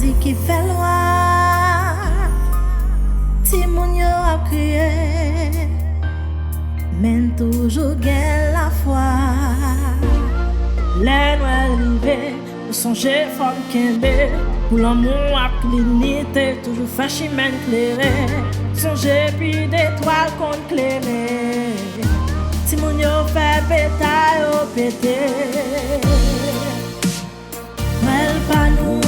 Haïti qui fait loin, ti moun yo ap kriye, men toujours gen la foi. Les noirs rivés, nous songer femme kembe, pour l'amour à l'unité, toujours fait chemin clairé. Songer puis d'étoiles qu'on clairé. Si mon yo fait pétaille au pété. Well pas nous,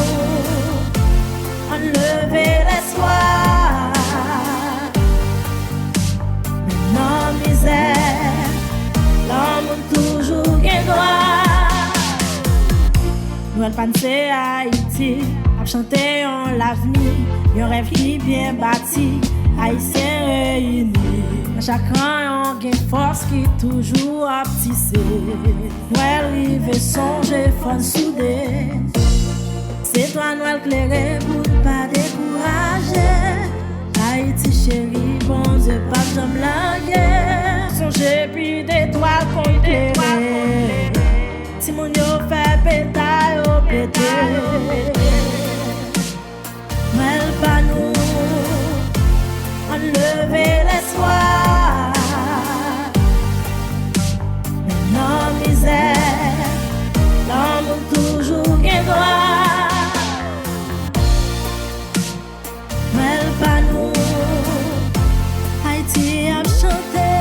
enlever l'espoir. Mais non misère, l'homme toujours gain droit. Nous allons penser à Haïti, à chanter en l'avenir, un rêve qui bien bâti, haïtiens réunis. À chacun on gagne force qui toujours à tisser. Nous arriver songer, fond soudé. C'est toi nous éclairer pour ne pas décourager. Haïti chérie, bon Dieu, pas jamais la guerre. Songer puis d'étoiles qu'on éclaire. Si mon yo fait pétaille au pété. Well pas nous, enlever l'espoir. Mais non misère, l'homme toujours gain droit. Well pas nous, Haïti a chanté,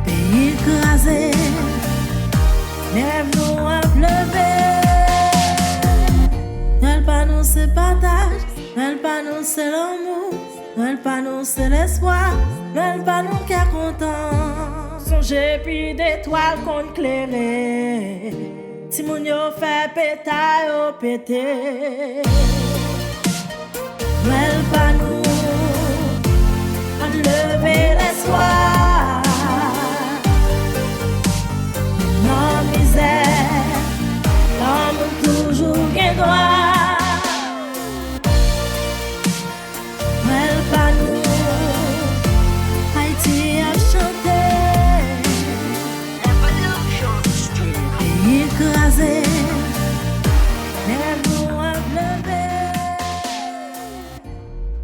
pays écrasé, les rêves nous a pleuvé. Well pas nous c'est partage, well pas nous c'est l'amour, well pas nous c'est l'espoir, well pas nous qui est content. Songer puis d'étoiles qu'on clairé. Si mon yo fait pétaille au pété. Well pas